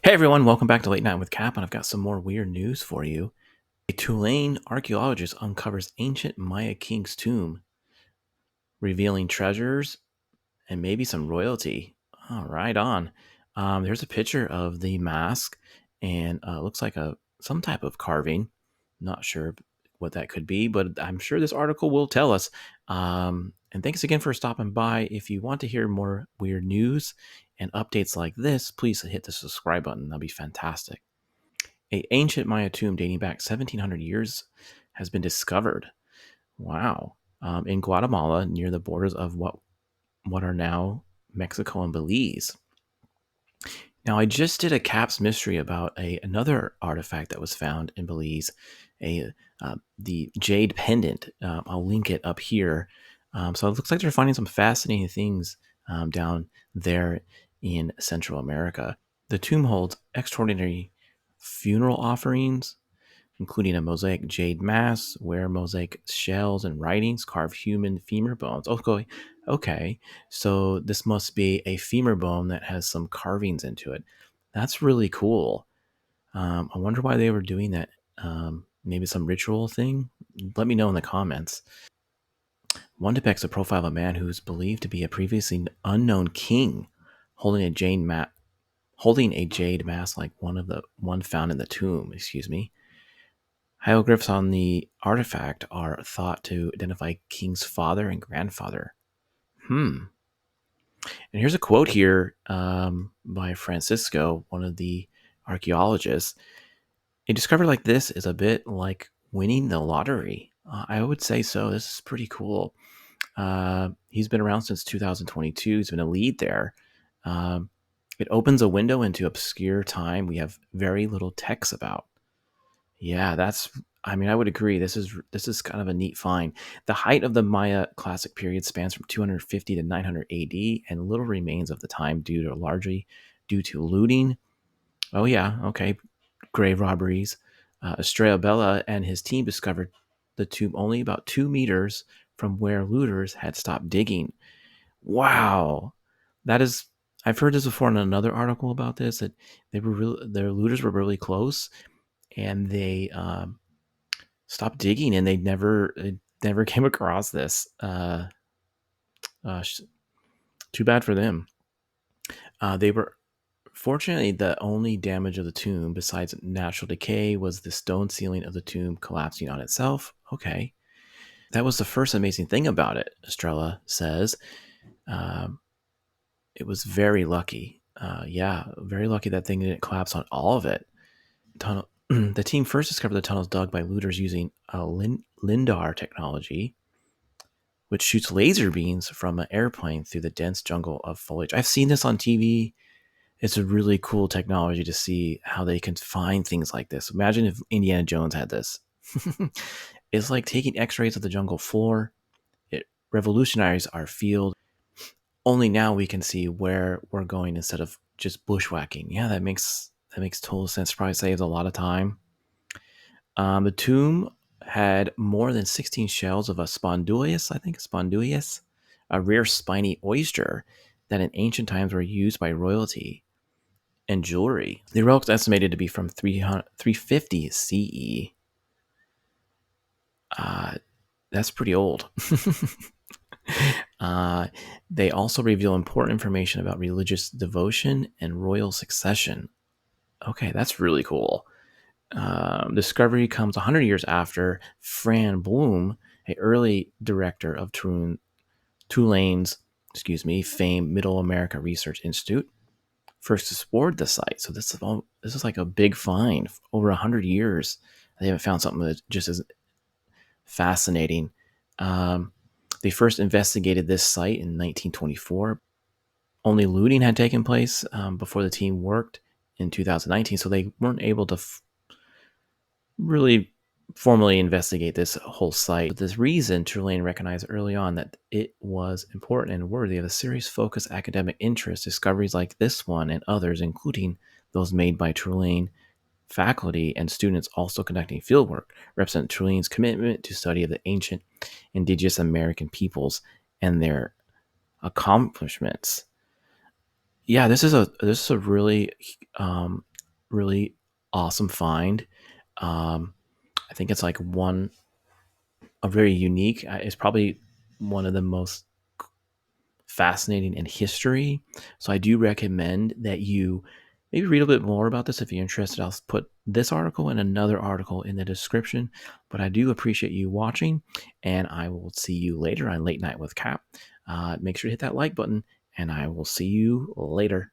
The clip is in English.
Hey everyone, welcome back to Late Night with Cap, and I've got some more weird news for you. A Tulane archaeologist uncovers ancient Maya king's tomb, revealing treasures and maybe some royalty. Oh, right on. There's a picture of the mask, and looks like some type of carving. Not sure what that could be, but I'm sure this article will tell us. And thanks again for stopping by. If you want to hear more weird news and updates like this, please hit the subscribe button. That'll be fantastic. A ancient Maya tomb dating back 1,700 years has been discovered. Wow. In Guatemala, near the borders of what are now Mexico and Belize. Now, I just did a Caps mystery about another artifact that was found in Belize, the jade pendant. I'll link it up here. So it looks like they're finding some fascinating things down there in Central America. The tomb holds extraordinary funeral offerings, including a mosaic jade mass, where mosaic shells and writings carve human femur bones. Okay, so this must be a femur bone that has some carvings into it. That's really cool. I wonder why they were doing that. Maybe some ritual thing? Let me know in the comments. One depicts a profile of a man who is believed to be a previously unknown king holding a jade mask like one found in the tomb, excuse me. Hieroglyphs on the artifact are thought to identify King's father and grandfather. And here's a quote here by Francisco, one of the archaeologists. A discovery like this is a bit like winning the lottery. I would say so. This is pretty cool. He's been around since 2022. He's been a lead there. It opens a window into obscure time we have very little text about. Yeah, I would agree. This is kind of a neat find. The height of the Maya classic period spans from 250 to 900 AD, and little remains of the time largely due to looting. Oh yeah, okay, grave robberies. Estrella Bella and his team discovered the tomb only about 2 meters from where looters had stopped digging. Wow, that is. I've heard this before in another article about this, that their looters were really close, and they stopped digging, and they never came across this. Uh, Too bad for them. They were Fortunately, the only damage of the tomb, besides natural decay, was the stone ceiling of the tomb collapsing on itself. Okay, that was the first amazing thing about it. Estrella says, um, it was very lucky. Yeah, very lucky that thing didn't collapse on all of it. The team first discovered the tunnels dug by looters using a LIDAR technology, which shoots laser beams from an airplane through the dense jungle of foliage. I've seen this on TV. It's a really cool technology to see how they can find things like this. Imagine if Indiana Jones had this. It's like taking x-rays of the jungle floor. It revolutionized our field. Only now we can see where we're going instead of just bushwhacking. Yeah, that makes total sense. Probably saves a lot of time. The tomb had more than 16 shells of a spondulius, a rare spiny oyster that in ancient times were used by royalty and jewelry. The relic's estimated to be from 350 CE. That's pretty old. They also reveal important information about religious devotion and royal succession. Okay, that's really cool. Discovery comes 100 years after Fran Bloom, an early director of Tulane's, famed Middle America Research Institute, first explored the site. So this is like a big find. Over 100 years, they haven't found something that just as fascinating. They first investigated this site in 1924. Only looting had taken place before the team worked in 2019, so they weren't able to really formally investigate this whole site. For this reason, Tulane recognized early on that it was important and worthy of a serious focused academic interest. Discoveries like this one and others, including those made by Tulane faculty and students also conducting fieldwork, represent Tulane's commitment to study of the ancient indigenous American peoples and their accomplishments. Yeah, this is a really really awesome find. Um, I think it's like a very unique. It's probably one of the most fascinating in history. So I do recommend that you maybe read a bit more about this if you're interested. I'll put this article and another article in the description. But I do appreciate you watching, and I will see you later on Late Night with Cap. Make sure to hit that like button, and I will see you later.